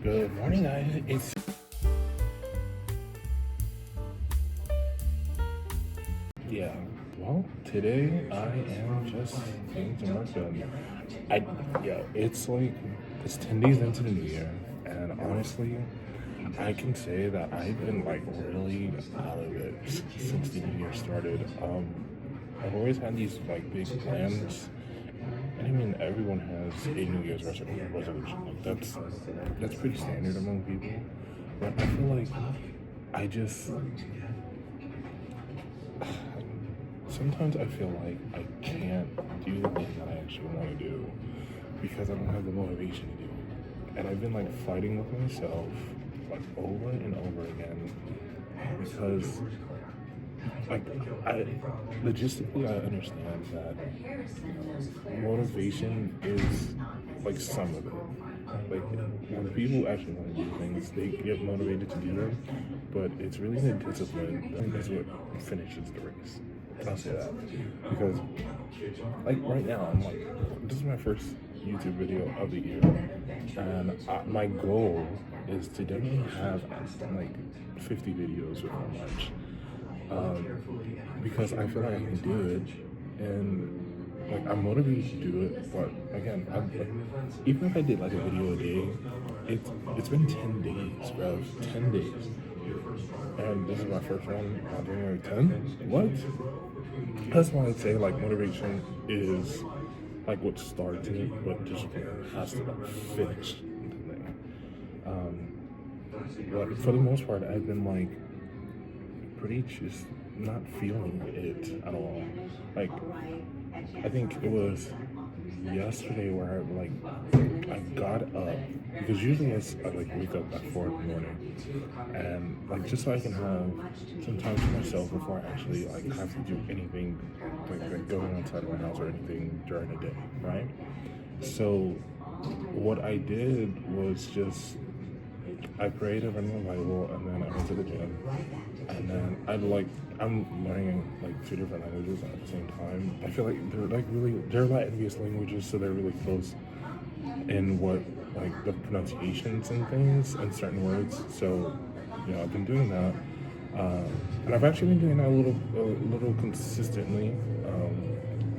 Good morning, guys. Yeah. Well, today I am just getting some work done. It's 10 days into the new year, and honestly, I can say that I've been like really out of it since the new year started. I've always had these like big plans. And I mean, everyone has a New Year's resolution. Like that's pretty standard among people. But I feel like I just sometimes I feel like I can't do the thing that I actually want to do because I don't have the motivation to do it. And I've been like fighting with myself like over and over again because like I logistically I understand that motivation is like some of it. Like when people actually want to do things, they get motivated to do them, but it's really the discipline that is what finishes the race. I'll say that because like right now I'm like this is my first YouTube video of the year, and my goal is to definitely have like 50 videos before March. Because I feel like I can do it, and like I'm motivated to do it. But again, even if I did like a video a day, it's been 10 days, bro. 10 days, and this is my first one on January 10th. What? That's why I say like motivation is like what starts it, but discipline has to like finish the thing. But for the most part, I've been like pretty just not feeling it at all. Like I think it was yesterday where I got up because usually I like wake up at 4 in the morning, and like just so I can have some time to myself before I actually like have to do anything like going outside of my house or anything during the day, right? So what I did was just I prayed, I read my Bible, and then I went to the gym. And then I'm learning like two different languages at the same time. I feel like they're Latin-based languages, so they're really close in what like the pronunciations and things and certain words. So I've been doing that, and I've actually been doing that a little consistently.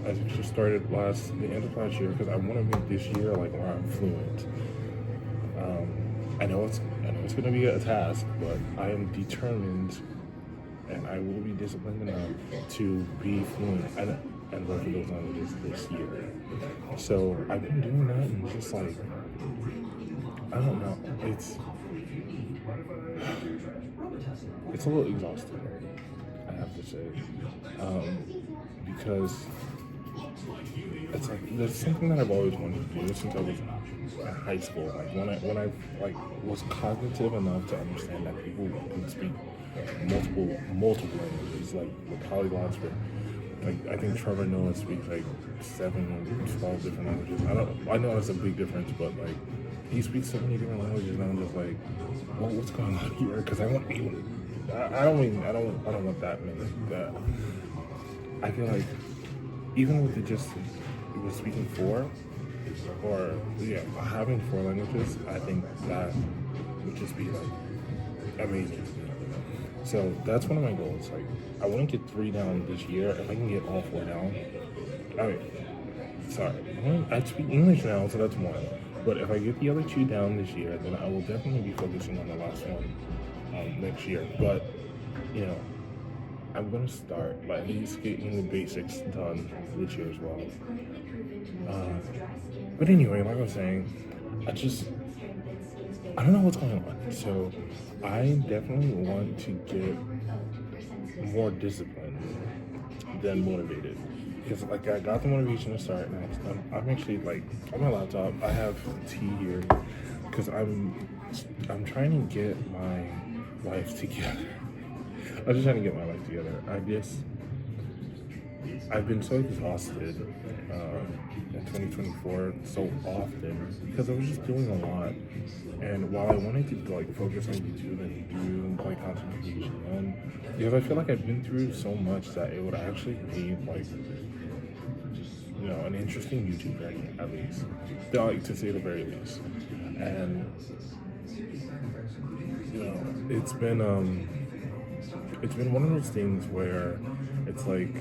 I just started the end of last year because I want to make this year like where I'm fluent. I know it's going to be a task, but I am determined, and I will be disciplined enough to be fluent and both of those languages this year. So I've been doing that, and just like I don't know, it's a little exhausting, I have to say, because it's like there's something that I've always wanted to do since I was in high school. Like when I like was cognitive enough to understand that people can speak multiple languages, like the polyglots for like I think Trevor Noah speaks like 7 or 12 different languages. I know that's a big difference, but like he speaks so many different languages, and I'm just like, well, what's going on here? Because I want people. I don't want that many. I feel like even with speaking 4 or having 4 languages, I think that would just be like amazing. So that's one of my goals. Like I want to get 3 down this year. If I can get all 4 down, I speak English now, so that's 1. But if I get the other 2 down this year, then I will definitely be focusing on the last one next year. But I'm gonna start by at least getting the basics done this year as well. But anyway, like I was saying, I don't know what's going on. So I definitely want to get more disciplined than motivated. Because like I got the motivation to start, and I'm actually like on my laptop. I have tea here because I'm trying to get my life together. I'm just trying to get my life together. I've been so exhausted in 2024 so often because I was just doing a lot. And while I wanted to like focus on YouTube and do like content creation, because I feel like I've been through so much that it would actually be like an interesting YouTube journey at least, like to say the very least. And you know, it's been one of those things where it's like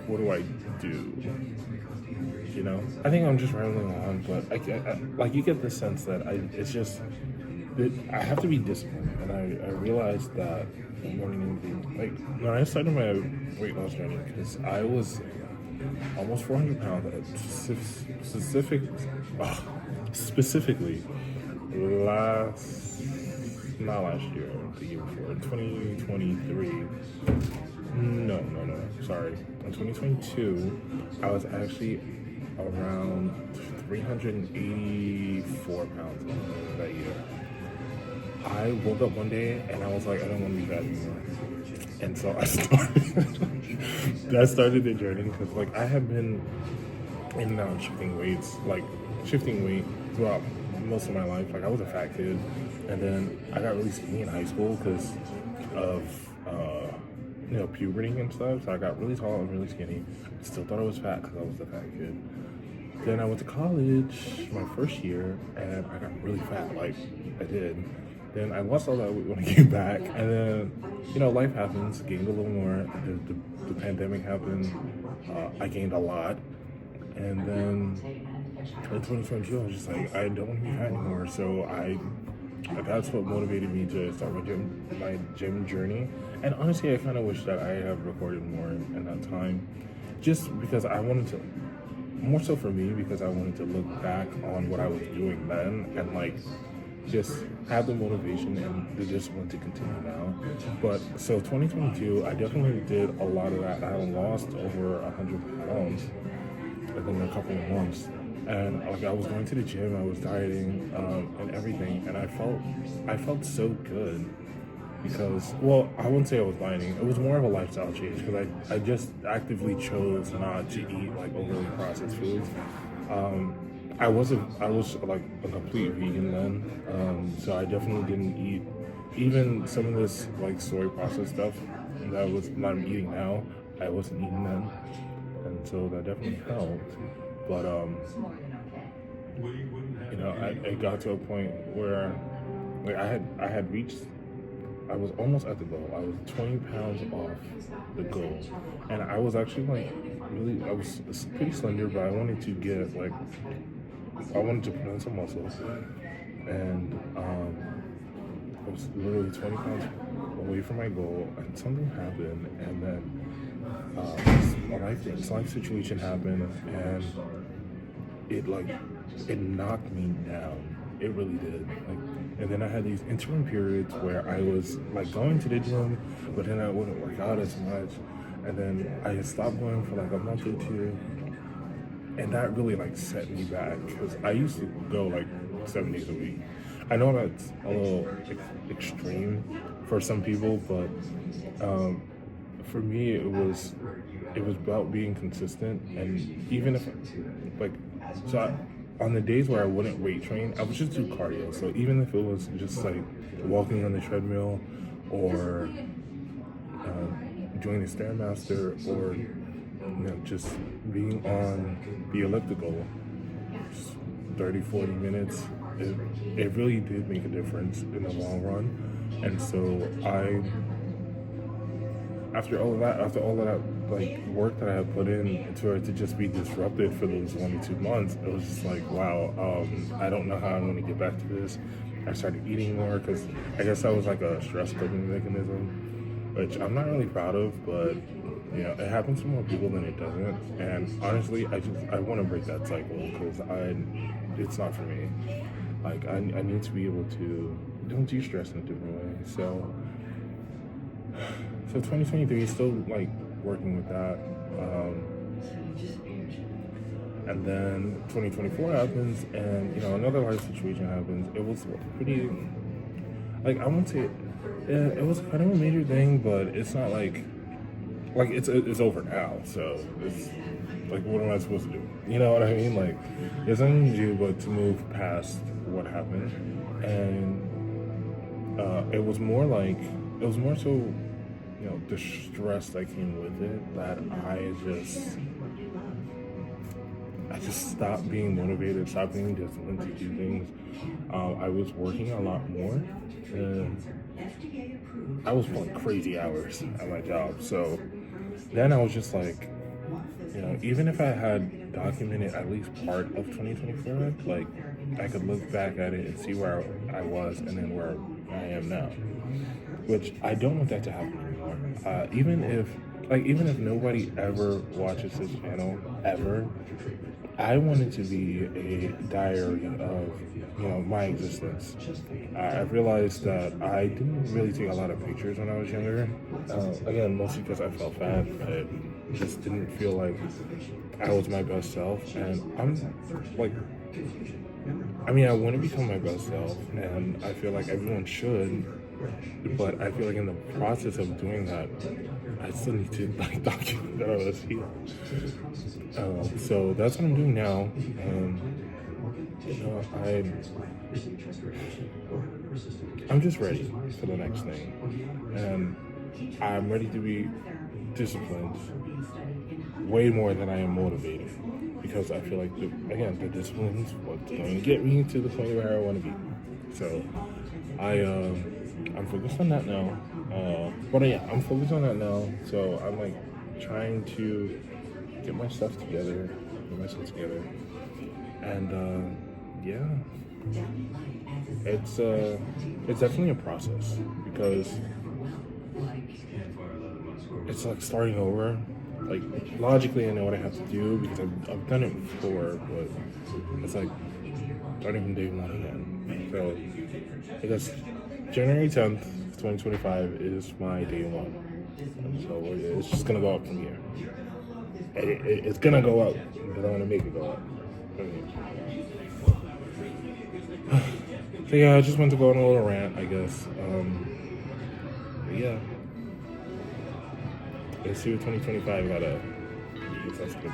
what do I do? You know, I think I'm just rambling on, but like you get the sense that it's just that I have to be disciplined, and I realized that morning into like when I started my weight loss journey, because I was almost 400 pounds specifically last not last year, the year before, in 2023. No, sorry. In 2022, I was actually around 384 pounds that year. I woke up one day and I was like, I don't want to be fat anymore. And so I started, I started the journey because like I have been in and out shifting weight throughout most of my life. Like I was a fat kid, and then I got really skinny in high school because of puberty and stuff. So I got really tall and really skinny. Still thought I was fat because I was a fat kid. Then I went to college my first year, and I got really fat. Like I did. Then I lost all that weight when I came back, and then life happens. Gained a little more. The pandemic happened. I gained a lot, and then in 2022, I was just like, I don't want to be fat anymore. So that's what motivated me to start my gym journey. And honestly, I kind of wish that I had recorded more in that time, just because I wanted to, more so for me, because I wanted to look back on what I was doing then and like just have the motivation and the discipline to continue now. But so 2022, I definitely did a lot of that. I lost over 100 pounds within a couple of months. And like I was going to the gym, I was dieting and everything, and I felt so good because, well, I wouldn't say I was dieting. It was more of a lifestyle change because I just actively chose not to eat like overly processed foods. I was like a complete vegan then, so I definitely didn't eat even some of this like soy processed stuff that I'm eating now. I wasn't eating then, and so that definitely helped. But I got to a point where like I had reached. I was almost at the goal. I was 20 pounds off the goal, and I was actually like really. I was pretty slender, but I wanted to get like. I wanted to put on some muscle, and I was literally 20 pounds away from my goal, and something happened, and then a life situation happened, and it knocked me down. It really did. And then I had these interim periods where I was like going to the gym, but then I wouldn't work out as much, and then I had stopped going for like a month or two. And that really like set me back because I used to go like 7 days a week. I know that's a little extreme for some people, but for me it was about being consistent. And even if on the days where I wouldn't weight train, I would just do cardio. So even if it was just like walking on the treadmill or doing a Stairmaster or just being on the elliptical 30-40 minutes, it really did make a difference in the long run. And so after all of that like work that I had put in for it to just be disrupted for those 1 to 2 months, it was just like, wow, I don't know how I'm going to get back to this. I started eating more because I guess that was like a stress coping mechanism, which I'm not really proud of, but it happens to more people than it doesn't. And honestly, I want to break that cycle because it's not for me. Like I need to be able to de-stress in a different way. So 2023 is still like working with that. And then 2024 happens, and another life situation happens. It was pretty, like I won't say it was kind of a major thing, but it's not like it's over now. So it's like, what am I supposed to do? You know what I mean? Like there's nothing to do but to move past what happened. And it was more so the stress that came with it that I just just stopped being motivated, stopped being disciplined to do things. I was working a lot more, and I was pulling crazy hours at my job. So then I was just like, even if I had documented at least part of 2024, like I could look back at it and see where I was and then where I am now. Which I don't want that to happen anymore. Even if nobody ever watches this channel ever, I want it to be a diary of my existence. I realized that I didn't really take a lot of pictures when I was younger. Again, mostly because I felt fat. I just didn't feel like I was my best self, and I want to become my best self, and I feel like everyone should. But I feel like in the process of doing that, I still need to document that I was here. So that's what I'm doing now. I'm just ready for the next thing, and I'm ready to be disciplined way more than I am motivated, because I feel like the discipline is what's going to get me to the point where I want to be. So I'm focused on that now. I'm focused on that now. So I'm like trying to get my stuff together, and it's definitely a process, because it's like starting over. Like logically, I know what I have to do because I've done it before, but it's like starting from day one again. So I guess January 10th, 2025 is my day one. So it's just gonna go up from here. It's gonna go up because I want to make it go up. So yeah, I just want to go on a little rant, I guess. Yeah. Let's see what 2025 got up. That's good.